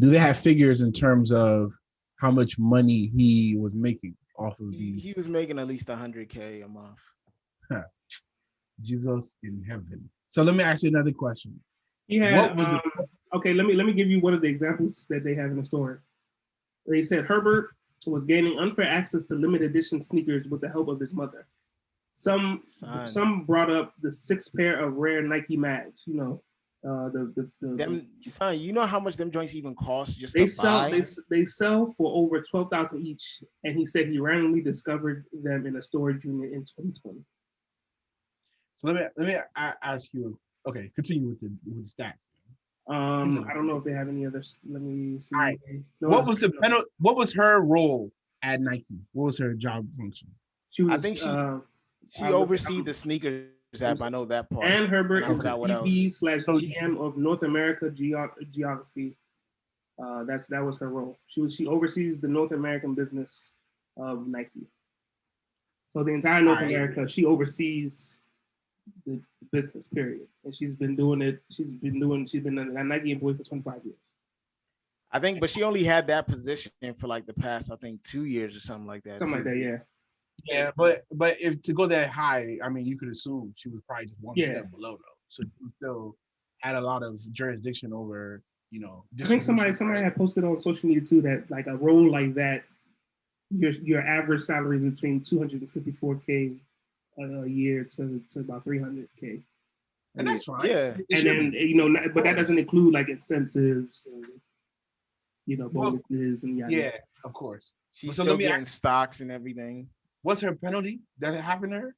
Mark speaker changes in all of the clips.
Speaker 1: do they have figures in terms of how much money he was making off of these?
Speaker 2: He was making at least $100K a month.
Speaker 1: Jesus in heaven. So let me ask you another question.
Speaker 3: He had,
Speaker 1: what was
Speaker 3: okay, let me give you one of the examples that they have in the story. They said Herbert was gaining unfair access to limited edition sneakers with the help of his mother. Some brought up the 6 pair of rare Nike mags. You know,
Speaker 2: son, you know how much them joints even cost just
Speaker 3: they
Speaker 2: to buy?
Speaker 3: They sell for over $12,000 each, and he said he randomly discovered them in a storage unit in 2020.
Speaker 1: So let me ask you. Okay, continue with the stats.
Speaker 3: I don't know if they have any others. Let me see.
Speaker 1: All right. What was the penalty? What was her role at Nike? What was her job function?
Speaker 2: I think she oversees the sneakers app. I know that part.
Speaker 3: And Herbert is
Speaker 2: VP
Speaker 3: / GM of North America Geography. That was her role. She oversees the North American business of Nike. So the entire North America, she oversees the business period, and she's been doing it. She's been a Nike employee for 25 years.
Speaker 2: I think, but she only had that position for like the past, I think, 2 years or something like that.
Speaker 3: Something like that, yeah.
Speaker 1: Yeah, but if to go that high, I mean, you could assume she was probably just one step below though. So she still had a lot of jurisdiction over, you know.
Speaker 3: I think somebody had posted on social media too that like a role like that, your average salary is between $254K a year to about $300K.
Speaker 1: And that's fine.
Speaker 2: Yeah.
Speaker 3: And then, you know, but that doesn't include like incentives and, you know, bonuses and
Speaker 1: yeah, of course.
Speaker 2: She's still getting stocks and everything.
Speaker 1: What's her penalty that happened to her?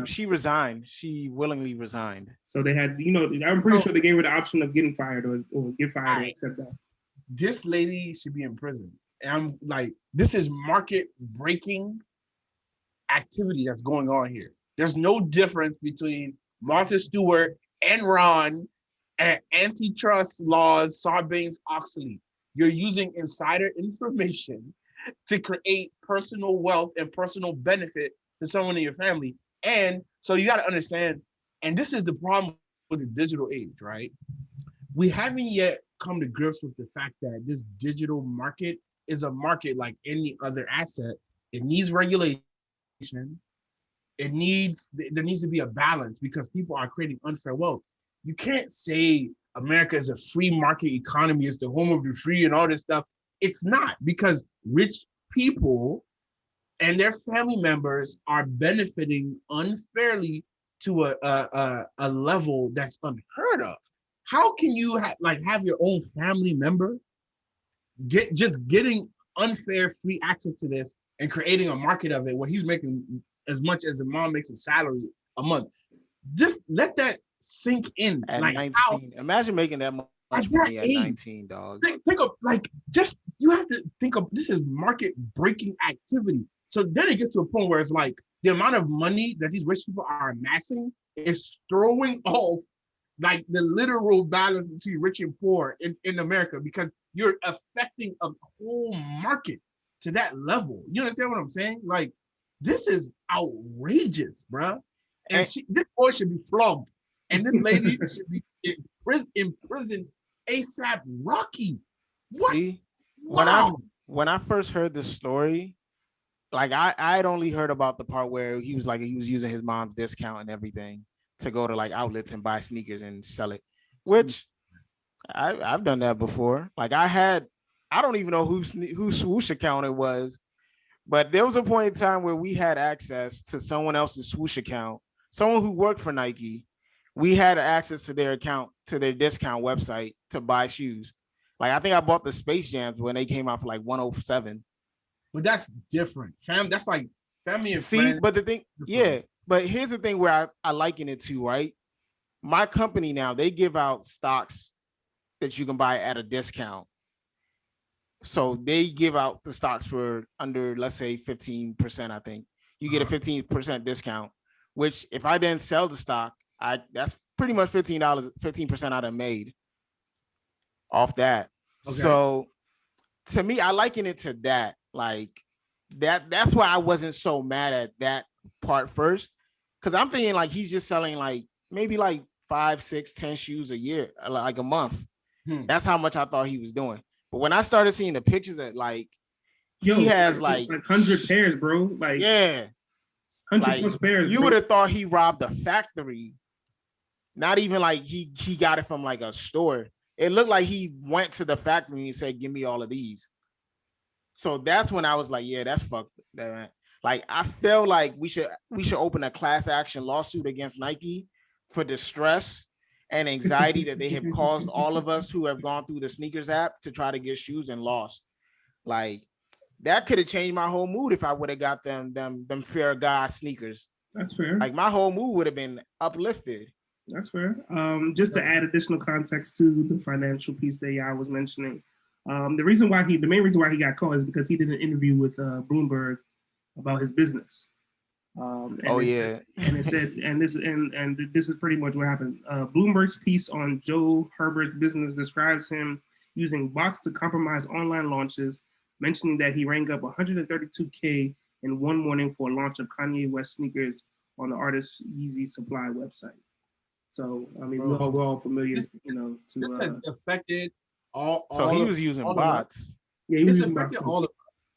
Speaker 2: She resigned. She willingly resigned.
Speaker 3: So they had, you know, I'm pretty sure they gave her the option of getting fired or get fired or accept that.
Speaker 1: This lady should be in prison. And I'm like, this is market breaking activity that's going on here. There's no difference between Martha Stewart, Enron, and antitrust laws, Sarbanes-Oxley. You're using insider information to create personal wealth and personal benefit to someone in your family. And so you got to understand, and this is the problem with the digital age, right? We haven't yet come to grips with the fact that this digital market is a market like any other asset. It needs regulation. There needs to be a balance because people are creating unfair wealth. You can't say America is a free market economy, it's the home of the free and all this stuff. It's not, because rich people and their family members are benefiting unfairly to a level that's unheard of. How can you have your own family member getting unfair free access to this and creating a market of it where he's making as much as a mom makes a salary a month? Just let that sink in.
Speaker 2: At 19, imagine making that much money at 19, dog.
Speaker 1: Think of you have to think of this is market breaking activity. So then it gets to a point where it's like the amount of money that these rich people are amassing is throwing off like the literal balance between rich and poor in America, because you're affecting a whole market to that level. You understand what I'm saying? Like, this is outrageous, bro. And this boy should be flogged. And this lady should be in prison ASAP Rocky. What?
Speaker 2: See,
Speaker 1: wow.
Speaker 2: when I first heard the story, like I'd only heard about the part where he was using his mom's discount and everything to go to like outlets and buy sneakers and sell it, which I've done that before. Like I don't even know whose swoosh account it was, but there was a point in time where we had access to someone else's swoosh account, someone who worked for Nike. We had access to their account, to their discount website to buy shoes. Like I think I bought the Space Jams when they came out for like 107.
Speaker 1: But that's different. That's like family and friends.
Speaker 2: But the thing, yeah. But here's the thing where I liken it to, right? My company now, they give out stocks that you can buy at a discount. So they give out the stocks for under, let's say, 15%, I think. You get a 15% discount, which if I then sell the stock, that's pretty much $15 I'd have made off that. Okay. So to me, I liken it to that. Like that's why I wasn't so mad at that part first. Cause I'm thinking like he's just selling like maybe like 5, 6, 10 shoes a year, like a month. That's how much I thought he was doing. But when I started seeing the pictures that like
Speaker 3: Yo,
Speaker 2: he has like
Speaker 3: 100 pairs, bro. Like
Speaker 2: yeah,
Speaker 3: 100
Speaker 2: like
Speaker 3: plus pairs.
Speaker 2: you
Speaker 3: bro.
Speaker 2: would have thought he robbed a factory. Not even like he got it from like a store. It looked like he went to the factory and said, "Give me all of these." So that's when I was like, "Yeah, that's fucked." That like I feel like we should open a class action lawsuit against Nike for distress and anxiety that they have caused all of us who have gone through the sneakers app to try to get shoes and lost. Like that could have changed my whole mood if I would have got them Fair God sneakers.
Speaker 3: That's fair.
Speaker 2: Like my whole mood would have been uplifted.
Speaker 3: That's fair. Just to add additional context to the financial piece that I was mentioning, the main reason why he got caught is because he did an interview with Bloomberg about his business. This is pretty much what happened. Bloomberg's piece on Joe Herbert's business describes him using bots to compromise online launches, mentioning that he rang up $132K in one morning for a launch of Kanye West sneakers on the artist's Yeezy Supply website. So I mean, we're all familiar,
Speaker 1: this has affected all.
Speaker 2: So he was using bots.
Speaker 3: Yeah, he was
Speaker 1: it's
Speaker 3: using
Speaker 1: affected
Speaker 3: bots.
Speaker 1: all of us.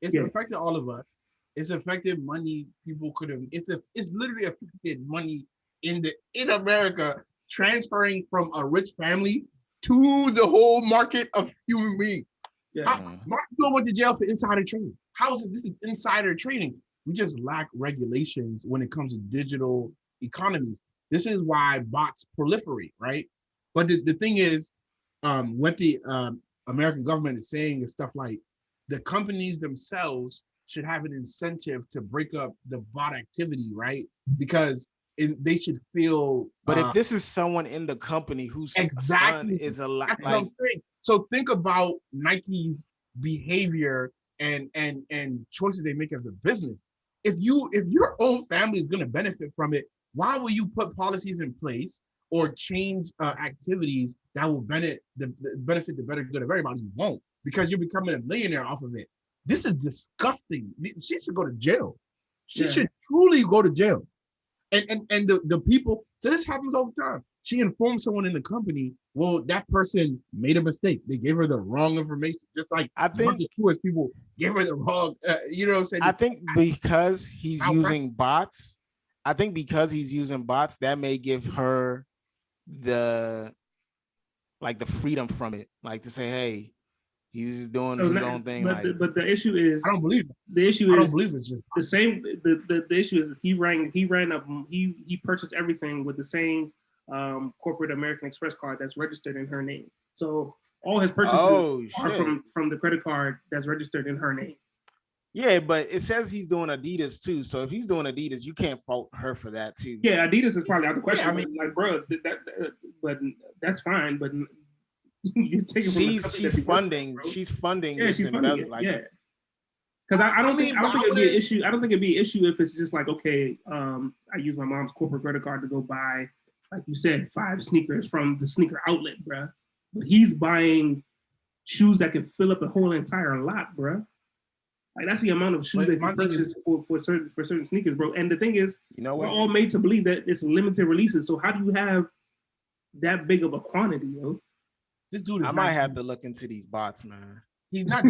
Speaker 1: It's affected all of us. It's affected money people could have. It's literally affected money in America, transferring from a rich family to the whole market of human beings.
Speaker 3: Yeah.
Speaker 1: Mark Bill went to jail for insider trading. How is this? This is insider trading. We just lack regulations when it comes to digital economies. This is why bots proliferate, right? But the thing is, what the American government is saying is stuff like the companies themselves should have an incentive to break up the bot activity, right? Because they should feel.
Speaker 2: But if this is someone in the company whose son is a lot, like,
Speaker 1: so think about Nike's behavior and choices they make as a business. If your own family is going to benefit from it, why will you put policies in place or change activities that will benefit the better good of everybody? You won't, because you're becoming a millionaire off of it. This is disgusting. She should go to jail. She should truly go to jail. And the people, so this happens all the time. She informed someone in the company, well, that person made a mistake. They gave her the wrong information. Just like
Speaker 2: I think
Speaker 1: the truest people gave her the wrong, you know what I'm saying?
Speaker 2: I think because he's using bots, that may give her the freedom from it. Like to say, hey, he was just doing his own thing.
Speaker 3: But the issue is,
Speaker 1: I don't believe it.
Speaker 3: The issue is,
Speaker 1: I don't believe it's just
Speaker 3: the same. The issue is he purchased everything with the same corporate American Express card that's registered in her name. So all his purchases are from the credit card that's registered in her name.
Speaker 2: Yeah, but it says he's doing Adidas too. So if he's doing Adidas, you can't fault her for that too.
Speaker 3: Yeah, Adidas is probably out of the question.
Speaker 1: Yeah, I mean,
Speaker 3: like, bro, but that's fine. But you're taking
Speaker 2: she's funding. She's funding.
Speaker 3: Yeah, she's funding it. Yeah. Because I don't think it'd be an issue. I don't think it'd be an issue if it's just like, okay, I use my mom's corporate credit card to go buy, like you said, 5 sneakers from the sneaker outlet, bro. But he's buying shoes that can fill up a whole entire lot, bro. Like that's the amount of shoes that you purchase for certain sneakers, bro. And the thing is, we're all made to believe that it's limited releases. So how do you have that big of a quantity, yo?
Speaker 1: This dude,
Speaker 2: I might have to look into these bots, man.
Speaker 1: He's not.